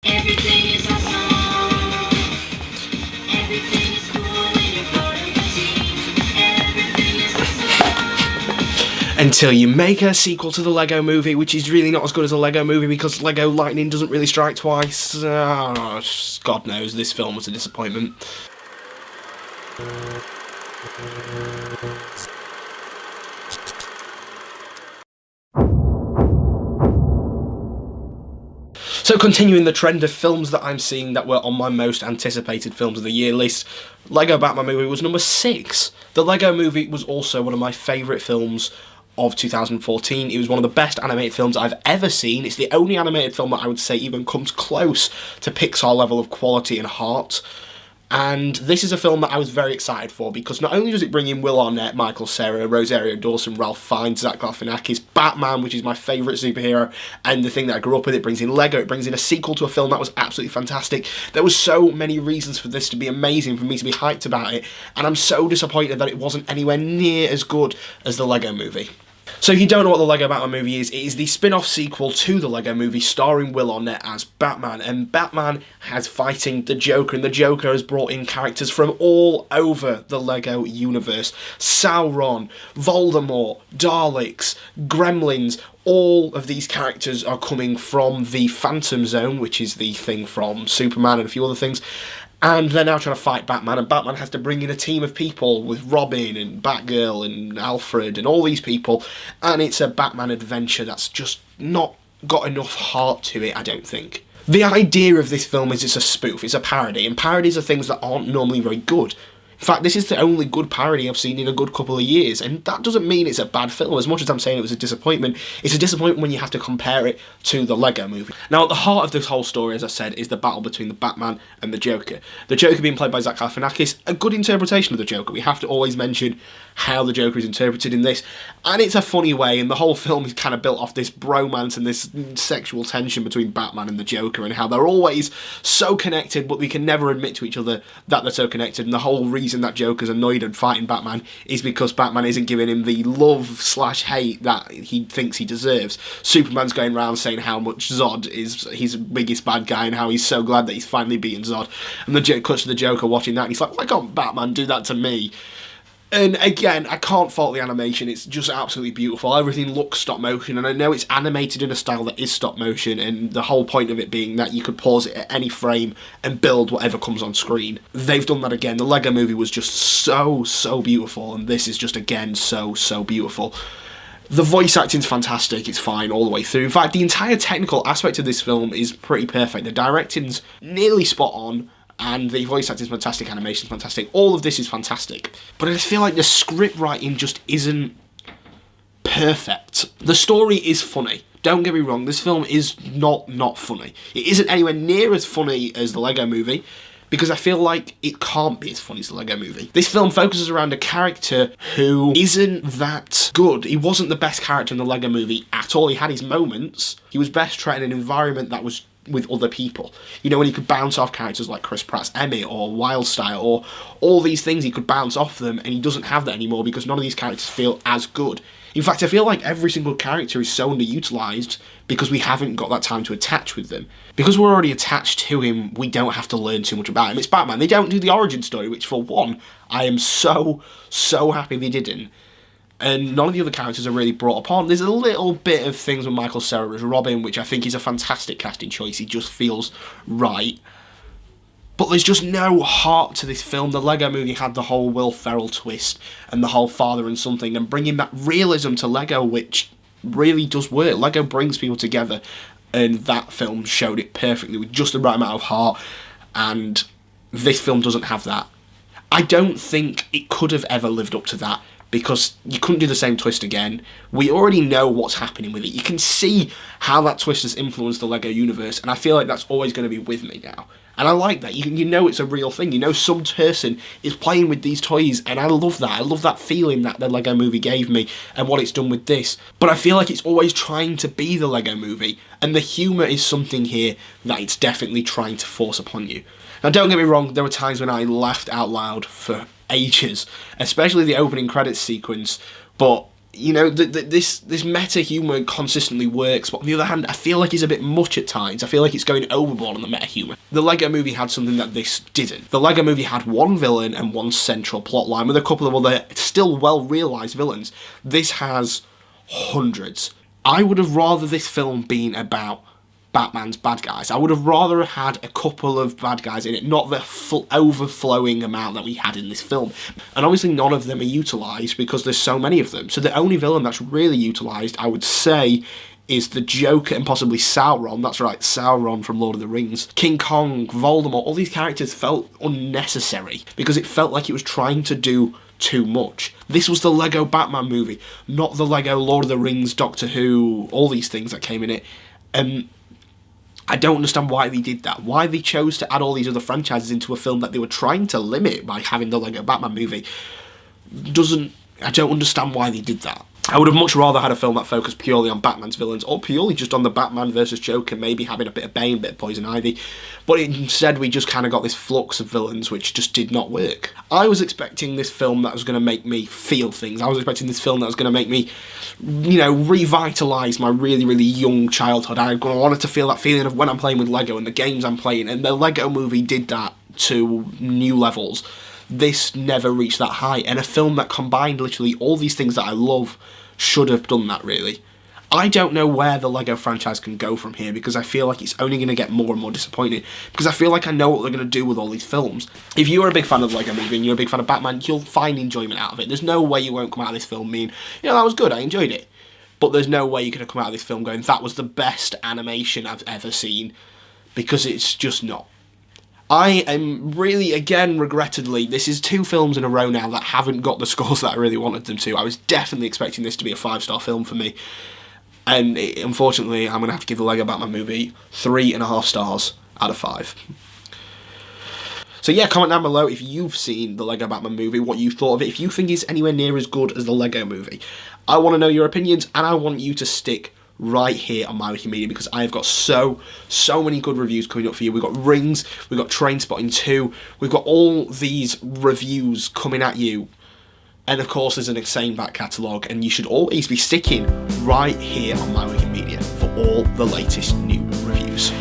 Everything is awesome. Everything is cool when you're part of a team. Everything is awesome. Until you make a sequel to the Lego Movie, which is really not as good as a Lego Movie because Lego lightning doesn't really strike twice. God knows, this film was a disappointment. So continuing the trend of films that I'm seeing that were on my most anticipated films of the year list, Lego Batman Movie was number 6. The Lego Movie was also one of my favourite films of 2014. It was one of the best animated films I've ever seen. It's the only animated film that I would say even comes close to Pixar level of quality and heart. And this is a film that I was very excited for because not only does it bring in Will Arnett, Michael Cera, Rosario Dawson, Ralph Fiennes, Zach Galifianakis, Batman, which is my favourite superhero, and the thing that I grew up with, it brings in Lego, it brings in a sequel to a film that was absolutely fantastic. There were so many reasons for this to be amazing, for me to be hyped about it, and I'm so disappointed that it wasn't anywhere near as good as the Lego Movie. So if you don't know what the Lego Batman Movie is, it is the spin-off sequel to the Lego Movie starring Will Arnett as Batman, and Batman has fighting the Joker, and the Joker has brought in characters from all over the Lego universe. Sauron, Voldemort, Daleks, Gremlins, all of these characters are coming from the Phantom Zone, which is the thing from Superman and a few other things. And they're now trying to fight Batman, and Batman has to bring in a team of people with Robin and Batgirl and Alfred and all these people, and it's a Batman adventure that's just not got enough heart to it, I don't think. The idea of this film is it's a spoof, it's a parody, and parodies are things that aren't normally very good. In fact, this is the only good parody I've seen in a good couple of years, and that doesn't mean it's a bad film. As much as I'm saying it was a disappointment, it's a disappointment when you have to compare it to the Lego Movie. Now, at the heart of this whole story, as I said, is the battle between the Batman and the Joker. The Joker being played by Zach Galifianakis, a good interpretation of the Joker. We have to always mention how the Joker is interpreted in this, and it's a funny way, and the whole film is kind of built off this bromance and this sexual tension between Batman and the Joker, and how they're always so connected, but they can never admit to each other that they're so connected, and the whole reason that Joker's annoyed and fighting Batman is because Batman isn't giving him the love/hate that he thinks he deserves. Superman's going around saying how much Zod is his biggest bad guy and how he's so glad that he's finally beaten Zod, and the cuts to the Joker watching that and he's like, why can't Batman do that to me? And again, I can't fault the animation, it's just absolutely beautiful. Everything looks stop motion, and I know it's animated in a style that is stop motion, and the whole point of it being that you could pause it at any frame and build whatever comes on screen. They've done that again. The Lego Movie was just so beautiful, and this is just again so beautiful. The voice acting's fantastic, it's fine all the way through. In fact, the entire technical aspect of this film is pretty perfect. The directing's nearly spot on, and the voice acting is fantastic, animation's fantastic, all of this is fantastic. But I just feel like the script writing just isn't perfect. The story is funny, don't get me wrong, this film is not funny. It isn't anywhere near as funny as the Lego Movie, because I feel like it can't be as funny as the Lego Movie. This film focuses around a character who isn't that good. He wasn't the best character in the Lego Movie at all. He had his moments. He was best treated in an environment that was with other people. You know, when he could bounce off characters like Chris Pratt's Emmett or Wildstyle or all these things, he could bounce off them, and he doesn't have that anymore because none of these characters feel as good. In fact, I feel like every single character is so underutilised because we haven't got that time to attach with them. Because we're already attached to him, we don't have to learn too much about him. It's Batman. They don't do the origin story, which for one, I am so happy they didn't. And none of the other characters are really brought upon. There's a little bit of things with Michael Cera as Robin, which I think is a fantastic casting choice. He just feels right. But there's just no heart to this film. The Lego Movie had the whole Will Ferrell twist and the whole father and something, and bringing that realism to Lego, which really does work. Lego brings people together, and that film showed it perfectly with just the right amount of heart, and this film doesn't have that. I don't think it could have ever lived up to that, because you couldn't do the same twist again. We already know what's happening with it. You can see how that twist has influenced the Lego universe, and I feel like that's always going to be with me now. And I like that. You know it's a real thing. You know some person is playing with these toys, and I love that. I love that feeling that the Lego Movie gave me and what it's done with this. But I feel like it's always trying to be the Lego Movie, and the humour is something here that it's definitely trying to force upon you. Now, don't get me wrong, there were times when I laughed out loud for ages, especially the opening credits sequence, but you know, this meta humour consistently works, but on the other hand, I feel like it's a bit much at times. I feel like it's going overboard on the meta humour. The Lego Movie had something that this didn't. The Lego Movie had one villain and one central plot line with a couple of other still well realised villains. This has hundreds. I would have rather this film been about Batman's bad guys. I would have rather had a couple of bad guys in it, not the overflowing amount that we had in this film. And obviously none of them are utilised because there's so many of them. So the only villain that's really utilised, I would say, is the Joker and possibly Sauron. That's right, Sauron from Lord of the Rings. King Kong, Voldemort, all these characters felt unnecessary because it felt like it was trying to do too much. This was the Lego Batman movie, not the Lego Lord of the Rings, Doctor Who, all these things that came in it. I don't understand why they did that. Why they chose to add all these other franchises into a film that they were trying to limit by having the Lego Batman movie. I don't understand why they did that. I would have much rather had a film that focused purely on Batman's villains, or purely just on the Batman versus Joker, maybe having a bit of Bane, a bit of Poison Ivy. But instead we just kind of got this flux of villains which just did not work. I was expecting this film that was going to make me feel things. I was expecting this film that was going to make me, you know, revitalise my really, really young childhood. I wanted to feel that feeling of when I'm playing with Lego and the games I'm playing, and the Lego Movie did that to new levels. This never reached that high, and a film that combined literally all these things that I love should have done that, really. I don't know where the Lego franchise can go from here, because I feel like it's only going to get more and more disappointing, because I feel like I know what they're going to do with all these films. If you're a big fan of the Lego Movie and you're a big fan of Batman, you'll find enjoyment out of it. There's no way you won't come out of this film mean, you know, that was good, I enjoyed it. But there's no way you're going to come out of this film going, that was the best animation I've ever seen, because it's just not. I am really, again, regrettably, this is 2 films in a row now that haven't got the scores that I really wanted them to. I was definitely expecting this to be a 5-star film for me. And unfortunately, I'm going to have to give the Lego Batman movie 3.5 stars out of 5. So yeah, comment down below if you've seen the Lego Batman movie, what you thought of it, if you think it's anywhere near as good as the Lego Movie. I want to know your opinions, and I want you to stick right here on my Wikimedia, because I have got so many good reviews coming up for you. We've got Rings, we've got Trainspotting 2, we've got all these reviews coming at you, and of course there's an insane back catalogue, and you should always be sticking right here on my Wikimedia for all the latest new reviews.